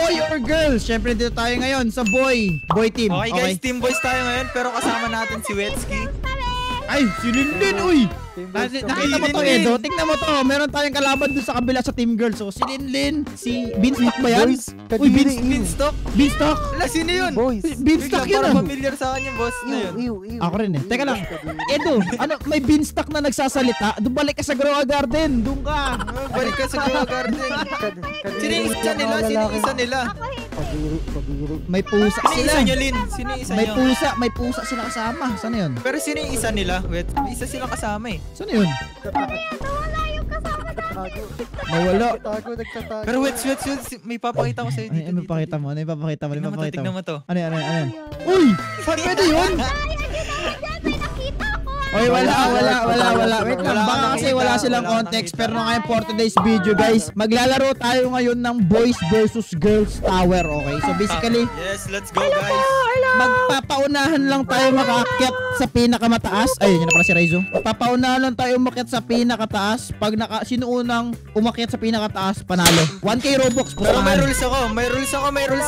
boy or girl? Siyempre dito tayo ngayon sa boy team. Okay guys, team boys tayo ngayon pero kasama natin si Wetsky. Ay, si Linlin, uy! Nakita mo to, Edo? Tingnan mo to. Meron tayong kalaban doon sa kabila sa team girls. So, si Linlin, si Beanstalk ba yan? Uy, Beanstalk? Beanstalk? Ala, sino yun? Beanstalk yun Parang familiar sa akin yung boss na yun. Ako rin eh. Teka lang. Edo, ano, may Beanstalk na nagsasalita. Doon balik ka sa Groa Garden. Doon ka. Balik ka sa Groa Garden. Sino yung isa nila? Sino yung isa nila? May pusa Sino sila. isa nyo, Lin? Sino yung isa nyo? May pusa sila kasama. Saan yun? Pero sino yung isa nila? Wait, may isa silang kasama eh. Saan yun? Nawala yung kasama natin. Nawala. Pero wait, may papakita ko sa'yo dito. Ano ipapakita mo? Ano ipapakita mo? Tignan mo to. Ano yan? Uy! Saan pwede yun? May nakita ko. Oy, wala. Wait lang, Wala baka kang kasi nakita, wala silang wala kang context. nakita. Pero ngayon for today's video, guys, maglalaro tayo ngayon ng boys versus girls tower, okay? So basically, Yes, let's go guys. magpapaunahan lang tayo makaakyat sa pinakamataas. Ayun, yun na pala si Raizo. Papaunahan lang tayo umakyat sa pinakataas. Pag sino unang umakyat sa pinakataas, panalo. 1K Robux, Pero may pustahan. rules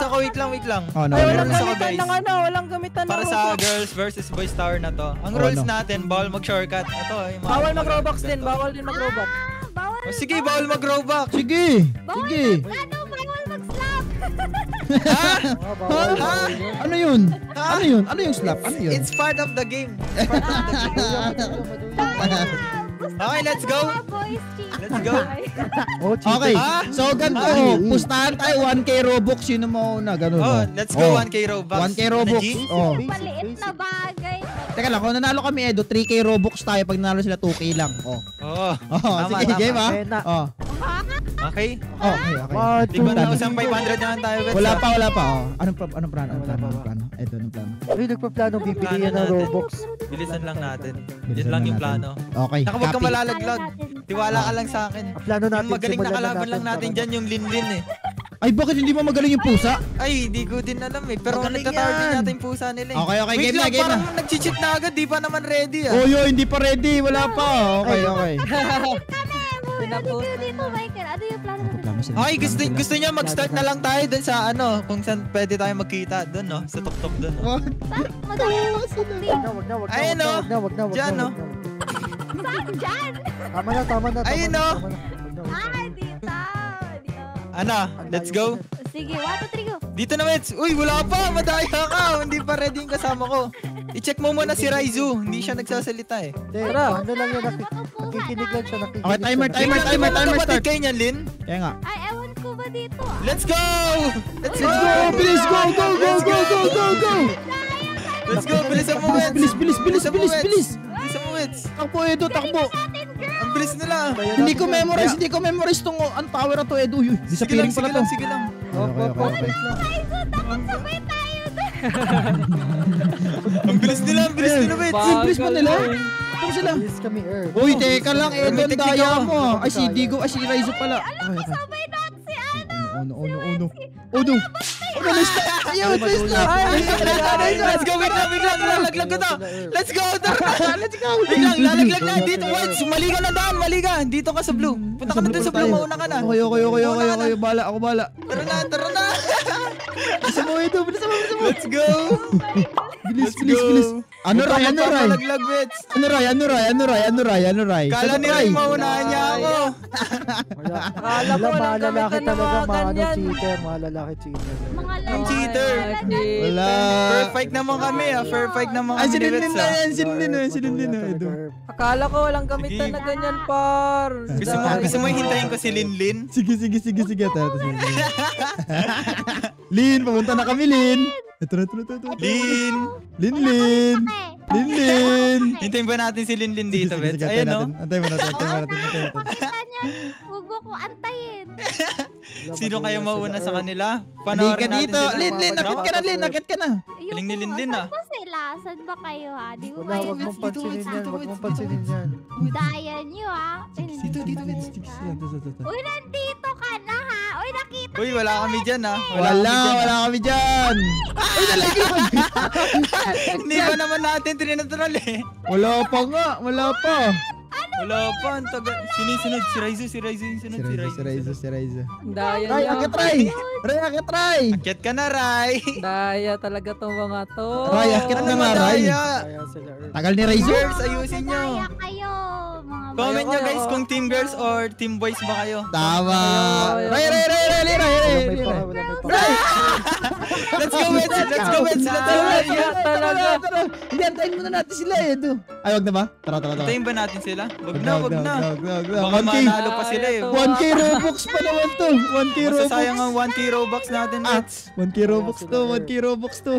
ako. Wait lang. Oh, no, Ay, meron. walang gamitan ng walang gamitan Para sa girls versus boys tower na to. Ang rules natin, bawal mag-shortcut. Ito, yung mga Bawal mag-robux din, bawal din mag-robux. Bawal. Oh, sige, bawal mag-robux. Sige. Bawal mag-slap. Ano yun? Ano yung slap? Ano yun? It's part of the game. Okay, let's go. Let's go. Okay, so ganito, pustahan tayo 1K Robux, sino mo na ganun. Oh, let's go 1K Robux. 1K Robux. Ano, G? Oh. Maliit na bagay. Teka lang, kung nanalo kami Edo, 3K Robux tayo. Pag nanalo sila 2K lang. Oh. Oh. Sige, game ah. Oh. Okay. Okay. Tignan na usang 500 naman tayo. Bets, Wala ah. pa. Oh. Anong plano? Edo, anong plano? Uy, nagpa-plano bibili Plano yan ng natin. Robux. Bilisan lang natin. Bilisan Yun lang yung natin. plano. Okay, Saka huwag ka copy. malalaglag. Tiwala ka lang sa akin. Ang plano natin, Yung magaling na simulan kalaban lang natin dyan, yung Linlin eh. Ay, bakit hindi mo magaling yung pusa? Ay, di ko din alam eh. Pero Magaling nagtatarget yan. natin yung pusa nila eh. Okay, Wait game na, lang, game parang na. nag-cheat na agad. Di pa naman ready ah. Oh, hindi pa ready. Wala pa. Okay. Ano dito, Michael? Ano yung plano natin? Okay, gusto niyo mag-start na lang tayo dun sa ano, kung saan pwede tayo magkita dun no, sa tuktok dun no. Madali mag-slap. Ayun, no? Diyan, no? Saan dyan? Tama na. Ayun, no? Dito. Ano, let's go. Sige, 1, 2, 3, go. Dito na, Mets. Uy, wala pa. Madaya ka. Hindi pa ready yung kasama ko. I-check mo muna si Raizu. Hindi siya nagsasalita eh. Tara, ano lang yun, nakikinig lang siya, nakikinig. Okay, timer Kapatid start. kayo niyan, Lin. Kaya nga. Ay, ewan ko ba dito ah? Let's go! Let's go! Please go! Let's go! Bilisan mo, Mets. Bilis! Bilisan mo, Mets. Takbo, Edo, takbo. Ang bilis nila. Hindi ko memorize tong ang tower na to, Edo. Disappearing pala to. Sige lang. Okay. Raizo, dapat sabay tayo doon. Ang bilis nila, Mets. Ang bilis pa nila. Ito sila. Yes kami, Earth. Uy, teka lang, Edo, May ang teknika daya ako. mo. Ay, si Digo, ay si Raizo pala. Alam ko sabay doon si ano. Ano? Nice na. Let's go, wait lang. Lalaglag ko to. Let's go. Wait lang, lalaglag na. Dito, wait. Mali ka na daan, mali ka. Dito ka sa blue. Punta ka na dun sa blue, mauna ka na. Okay. Bala, ako bala. Tara na. Bilisan mo, Edo. Let's go. Bilis. Ano, Ray? Lalaglag, Mets. Ano, Ray? Kala nila yung maunahan niya ako. Akala ko walang Malalaki gamitan ng talaga, mga mga ganyan. cheater, malalaki cheater. Mga Ang cheater. Wala. Perfect naman kami ah. Perfect naman Ay, kami ni Mets ah. sinilin na, Edo. Akala ko walang gamitan na ganyan, par. Gusto mo hintayin ko si Linlin? Sige. Tara. Lin, pamunta na kami, Lin. Ito. Lin. Hintayin ba natin si Linlin dito, Mets? Ayun no? Antay mo natin. Pakita niya. Huwag mo ko antayin. Sino kayo mauna sa kanila? Hindi Panoorin ka natin dito. sila. Lin, nakit ka na. Galing ni Linlin, ah. Saan ba sila? Saan ba kayo ha? Di ko Wala, kayo wag mong pansinin yan. Daya nyo ha. Dito, Mets. Uy, nandito ka na ha. Uy, nakita Uy, wala kami dyan ah. Wala kami dyan. Hindi pa naman natin trinatural eh. Wala pa nga. Ano Wala pa, ang taga. Sinisunod, si Raizo yung sunod, Si Raizo. Daya Ray, niya. akit Ray! Ray, akit Ray! Akyat ka na, Ray. Daya talaga tong mga to. Ray, akit Ano na nga, Ray. madaya? Kaya sila Earth. Tagal ni Raizo. Girls, ayusin nyo. Madaya kayo, mga Comment nyo Ayoko, guys ayoko. kung team girls or team boys ba kayo. Tama. Ayaw. Ray. Wala may pa, wala may pa. Let's go, Wets. Let's go, Wets. Let's go, Wets. Daya talaga. Hindi, antayin muna natin sila eh. Ay, wag na ba? Tara. Tayin ba natin sila? Wag na. Wag Baka 1K. manalo pa sila eh. 1K Robux pa naman to. 1K Robux. Masasayang ang 1K Robux natin, Wets. 1K Robux to. 1K Robux to.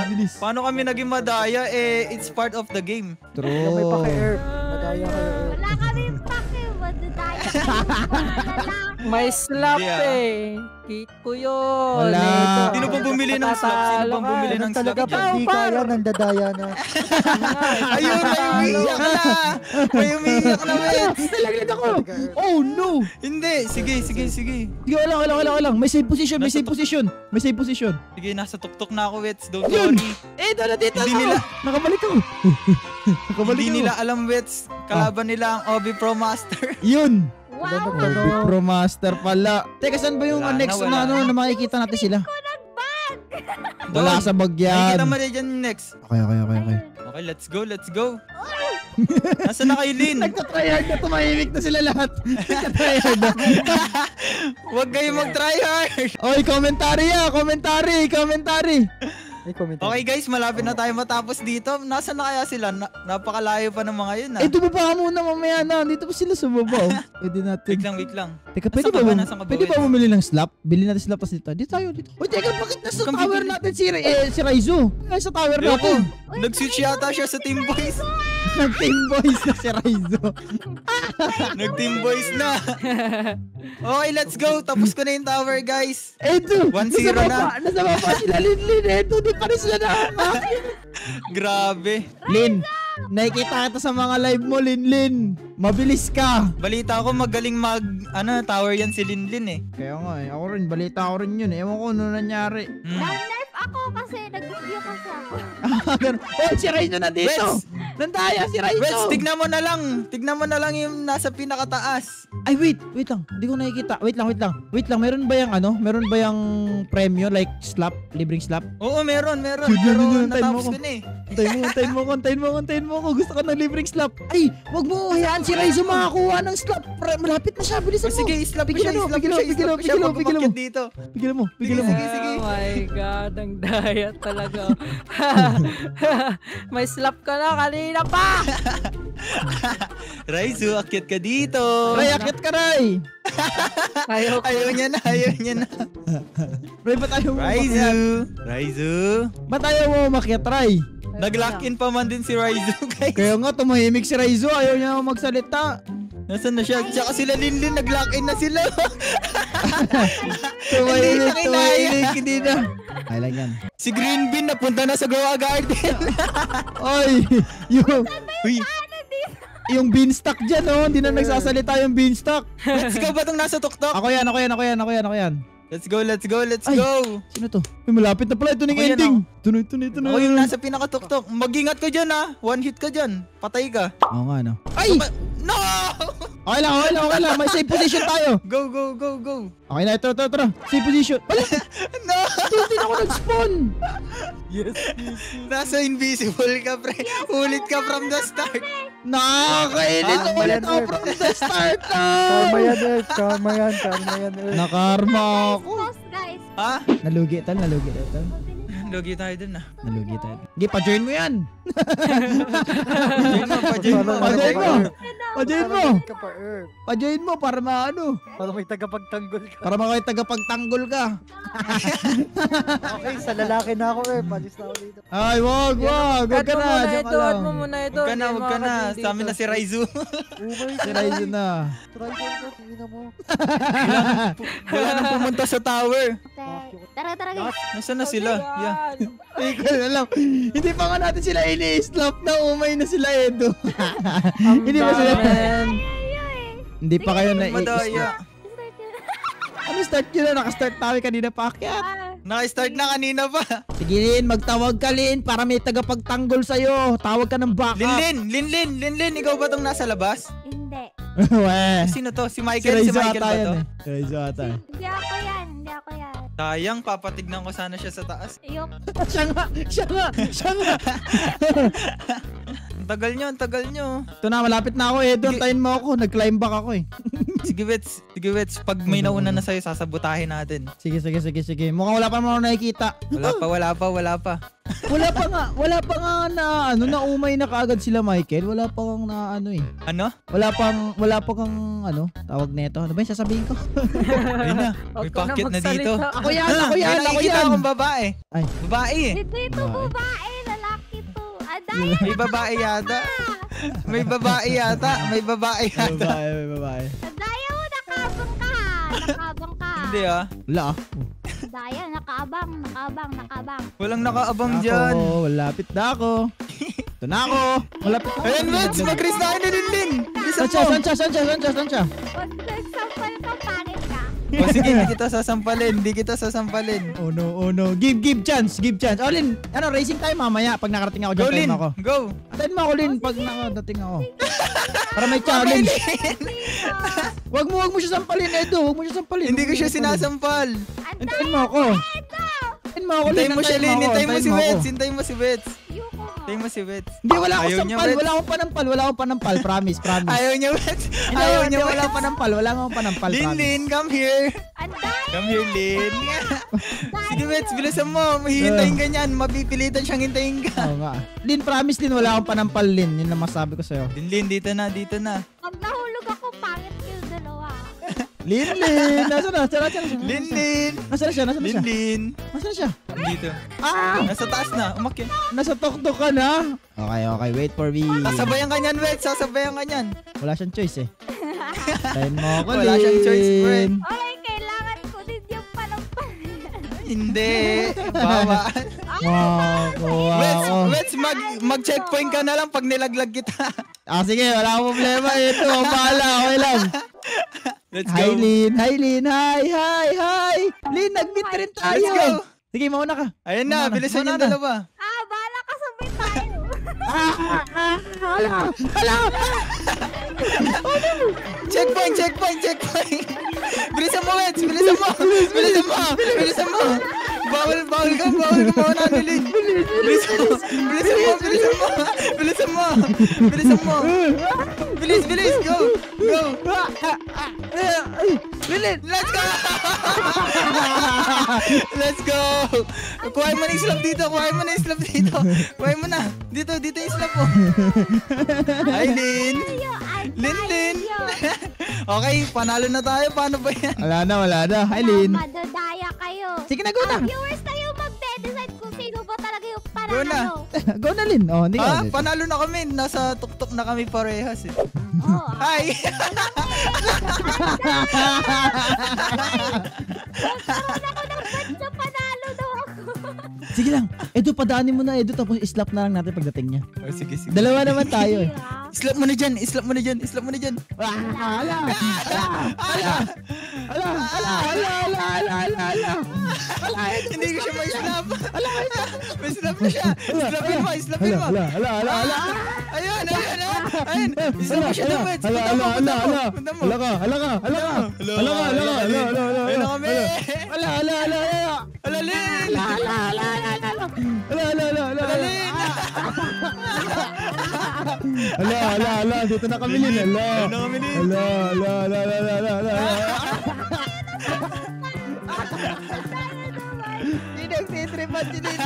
Bilis. Paano kami naging madaya? It's part of the game. Wala may pa kay True. Earth. Madaya kayo Earth. Wala kami pake, madadaya kayo. May slap Yeah. eh. Kit ko yun. Wala. Ito. Sino pong bumili ng slap? Sino pong bumili ng Ganun slap talaga dyan? pag di kaya, nandadaya na. Ayun, may umiiyak na. May umiiyak na, Wets. Nalaglag ako. Oh no. Hindi. Sige. Sige, wala. May save position. Sige, nasa tuktok na ako, Wets. Don't Yun. worry. Doon dito Hindi ako. nila- Nakabalik ako. Hindi nila alam, Wets. Kalaban nila ang Obi Pro Master. Yun. Wow, Pro Master pala. Teka, saan ba yung Wala next na, wala. na makikita natin sila? Wala sa bag yan. Nakikita mo na dyan next. Okay. Okay, let's go. Nasaan na kayo, Lin? Nagtatryhard na, tumahimik na sila lahat. Nagtatryhard na. Huwag kayo mag-try hard. Oy, commentary. May comment. Okay guys, malapit na tayo matapos dito. Nasaan na kaya sila? Napakalayo pa ng mga yun Eh, baba muna mamaya na. Dito pa sila sa baba. Oh. Pwede natin. Wait lang. Teka, Nasaan ka ba? Nasaan ka ba, pwede ba Wes? bumili ng slap? Bili natin slap tas dito. Dito tayo, dito. Uy, teka, bakit nasa Kami tower bibili. natin si Raizo? Nasa tower Ayoko. natin. Nag-switch yata siya sa Team Boys. Nag-team boys na si Raizo. Nag-Team Boys na. Okay, let's go. Tapos ko na yung tower, guys. Edo, 1-0 na. Nasa baba sila, Lin. Edo, di pa rin sila nakakain. Grabe. Lin, nakikita kita sa mga live mo, Lin. Mabilis ka. Balita ko magaling tower yan si Linlin eh. Kaya nga eh, ako rin, balita ko rin yun eh. Ewan ko ano nangyari. Down-nerf ako kasi nag-review kasi ako. Ganun. Oh, si Raizo na dito. Wets! Nandaya si Raizo. Wets, tignan mo na lang. Tignan mo na lang yung nasa pinakataas. Ay, wait lang. Hindi ko nakikita. Wait lang. Meron ba yung premyo like slap, libreng slap? Oo, meron. Yun, Pero antayin mo natapos ko. ko na eh. Antayin mo ko. Gusto ko ng libreng slap. Ay, wag mo hayaan si Raizo makakuha ng slap. Malapit na siya. Bilisan mo. Sige, slap ko siya. Pigilan mo. Dito. Pigilan mo. Sige. Oh my God, ang daya talaga. May slap ka na kanina pa. Raizu, akyat ka dito. Ray, akit ka, Ray. Ayaw ko. Ayaw niya na. Ray, ba't ayaw mo umakyat? Raizu. Ba't ayaw mo umakyat, Ray? Nag-lock in pa man din si Raizu, guys. Kaya nga, tumahimik si Raizo. Ayaw niya magsalita. Nasaan na siya? Tsaka sila Linlin, nag-lock in na sila. Tumahimik. Hindi na. Ay lang yan. Si Green Bean napunta na sa Goa Garden. Oy, Uy, yung beanstalk dyan, oh. Hindi na nagsasalita yung beanstalk. let's go ba itong nasa tuktok? Ako yan. Let's go. Ay. Sino to? Ay, malapit na pala. Ito na yung Ako yan, ending. Ito na. Ako yung nasa pinakatuktok. Mag-ingat ka dyan ha. One hit ka dyan. Patay ka. Oo nga, no. Ay! No! Okay lang. May safe position tayo. Go. Okay na, ito. Safe position. Wala, No! hindi na ako nag-spawn. Nasa invisible ka, pre. Ulit ka from the start. Nakakainit Ah, ulit yan, ako Earth. from the start. Karma yan, Earth. Karma yan, Earth. Nakarma ako. Post guys. Ha? Nalugi tal. Logi tayo dun ah. Sige, pa-join mo yan. Pa-join mo. Pa-join mo. Ka pa, Earth. Pa-join mo para maano. Para may tagapagtanggol ka. Para makaya tagapagtanggol ka. Okay, sa lalaki na ako, Earth. Palis na ako dito. Ay, wag Cut ka mo na. muna Diyan ito. ka lang. Cut mo muna ito. Huwag ka Hindi na. makakadil Sa amin na dito. si Raizu. Umay Si Raizo na. Try ko, tingin mo. Wala nang pumunta sa tower. Okay. Tara guys. Nasaan na sila? Yeah. Hindi ko na alam. Hindi pa nga natin sila ini-slap na umay na sila Edo. Hindi ba sila? Hindi pa kayo na i-slap. Madaya. Ano start nyo na? Nakastart tayo kanina pa. Akyat. Naka-start na kanina pa. Sige, Lin, magtawag ka, Lin, para may tagapagtanggol sa'yo. Tawag ka ng backup. Linlin, ikaw ba tong nasa labas? Hindi. Weh. Sino to? Si Si Michael? Si Raizo Michael ata ba yan to? eh. Si Raizo ata eh. Hindi ako yan. Hindi ako yan. Sayang, papatignan ko sana siya sa taas. Ayok. Siya nga. Ang tagal nyo. Ito na, malapit na ako eh. Doon, tayin mo ako. Nag-climb back ako eh. Sige, Wets. Pag may nauna na sa'yo, sasabutahin natin. Sige. Mukhang wala pa naman ako nakikita. Wala pa. Wala pa nga na, naumay na kaagad sila, Michael. Wala pa kang na, eh. Ano? Wala pa kang, tawag nito. Ano ba yung sasabihin ko? Ayun na. May Huwag ka packet na dito. magsalita. Ako yan. May nakikita akong babae. Ay. Babae eh. Hindi ito Babae. babae. Lalaki to. Adaya. May babae yata. May babae yata. May babae. Adaya mo. Nakabang ka. Nakabang ka. Hindi ah. Wala ah. Adaya. Nakaabang. Walang nakaabang dyan. Ako, malapit na ako. Ito na ako. Malapit na ako. Ayan, Wets. Mag-raise na kayo ni Linlin. Bilisan mo. Saan siya? Pag nagsampal ka, pangit ka. O sige, hindi kita sasampalin. Oh no. Give chance. Oh, Lin, racing tayo mamaya. Pag nakarating ako Go, dyan, Lin. time ako. Go. Atayin mo ako, Lin, pag nakadating ako. Para may challenge. Wag mo siya sampalin, Edo. Hindi ko siya sinasampal. Hintayin mo ako. Hintayin mo ako, Lin. Hintayin mo siya, Lin. Hintayin mo si ako. Wets. Hintayin mo si Wets. Ayoko nga. Hintayin mo si Wets. Hindi, wala akong Ayaw niya, sampal. Wets. Wala akong panampal. Promise. Ayaw niya, Wets. Hindi, Ayaw niya, wala Wets. akong panampal. Wala akong panampal, promise. Lin, come here. Adaya. Come here, Lin. Sige, Wets. Bilisan mo. Mahihintayin ka niyan. Mapipilitan siyang hintayin ka. Oo nga. Lin, promise, Lin, wala akong panampal, Lin. Yun lang masabi ko sa'yo. Lin, dito na. Pag nahulog ako, pangit kayo dalawa. Lin. Nasaan na? Lin. Nasaan na siya? Nasaan siya? Dito. Ah! Nasa taas na. Umakyat. Nasa tuktok ka na. Okay. Wait for me. Sasabayan ka niyan, Wets. Sasabayan ka niyan. Wala siyang choice eh. Tayin mo ako, Wala siyang choice, friend. Okay, kailangan ko din yung panampal. Hindi. Bawaan. Wets, mag-checkpoint ka na lang pag nilaglag kita. Sige, wala akong problema. Ito, bahala. Okay lang. Let's Hi, go. Lin. Hi. Lin, nag-meet rin tayo. Let's go. Sige, mauna ka. Ayun na, Mauna bilisan yung na. dalawa. Bahala ka, sabay tayo. Hala. Checkpoint. Bilisan mo, Wets. Bilisan mo. Bawal ka mauna, Lin. Bilisan mo. Bilis, go. Lin. Let's go. Kuhain mo na yung slap dito. Kuhain mo na. Dito yung slap mo. Hi, Lin. Lin. Okay, panalo na tayo. Paano ba yan? Wala na. Hi, Lin. Madadaya kayo. Sige na, go na. Viewers tayo magde-decide kung sino ba talaga yung Go na. panalo. Go na, Lin. Oh, hindi ka. Panalo na kami. Nasa tuktok na kami parehas eh. Oh, Hi. Ba't panalo daw ako? Sige lang. Edo, padaanin mo na, Edo. Tapos islap na lang natin pagdating niya. Sige. Dalawa naman tayo eh. Islap mo na dyan. Hindi ko siya ma-islap. May islap na siya. Islapin mo. Ayun. Islap mo siya daw, Wets. Punta mo. Hala ka. Ayun na kami. Hala, Lin. Hala. Dito na kami, Lin. Hala. Nagtitripan si Lin.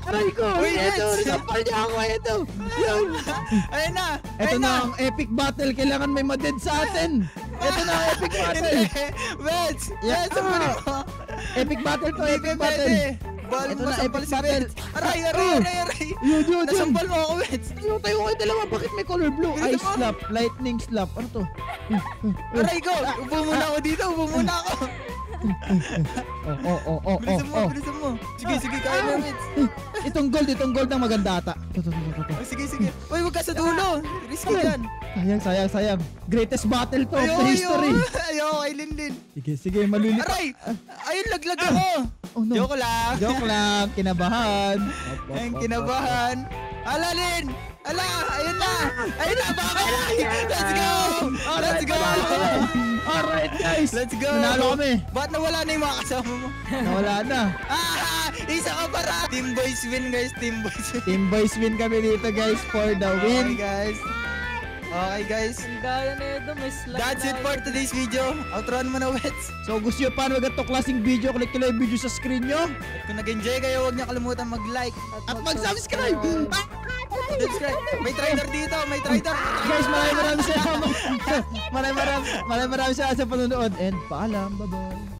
Aray ko. Uy, Ito, Wets. nasampal niya ako. Ito. Yun. Ayun na. Ito na ang epic battle. Kailangan may maded sa atin. Ito na ang epic battle. Wets. Yeah. Wets, sampalin mo. Epic battle to. Hindi Epic pwede. battle. Bawal Ito mo na, sampal epic si battle. Wets. Aray. Yun. Nasampal mo ako, Wets. Ano tayo kayo dalawa? Bakit may color blue? Bilisan Ice mo. slap. Lightning slap. Ano to? Aray ko. Upo muna ako dito. ako. Bilisan mo. Sige, kaya mo, Wets. Itong gold ang maganda ata. Sige. Uy, huwag ka sa dulo. Risky yan. Sayang. Greatest battle to of Ayaw, the history. Ayaw kay Linlin. Sige, malulito. Aray! Ayun, laglag ako. Oh no. Joke lang. Joke lang, kinabahan. Ayun, kinabahan. Ala, Lin! Ala! Ayun na! Bakit? Let's go! Let's go! Alright guys. Let's go! Nanalo kami. Ba't nawala na yung mga kasama mo? Nawala na. Isa ka para! Team boys win, guys. Team boys win. Team boys win kami dito guys for the Okay, win. guys. Okay, guys. Ang daya na ito, may slide That's it na for ito. today's video. Outroan mo na, Wets. So gusto nyo pa ng ganitong klaseng video, click nyo lang yung video sa screen nyo. At kung nag-enjoy kayo, huwag niyo kalimutan mag-like. At mag-subscribe. Subscribe. May trader dito. May trader. Guys, maraming salamat. Maraming salamat sa panonood and paalam. Bye-bye.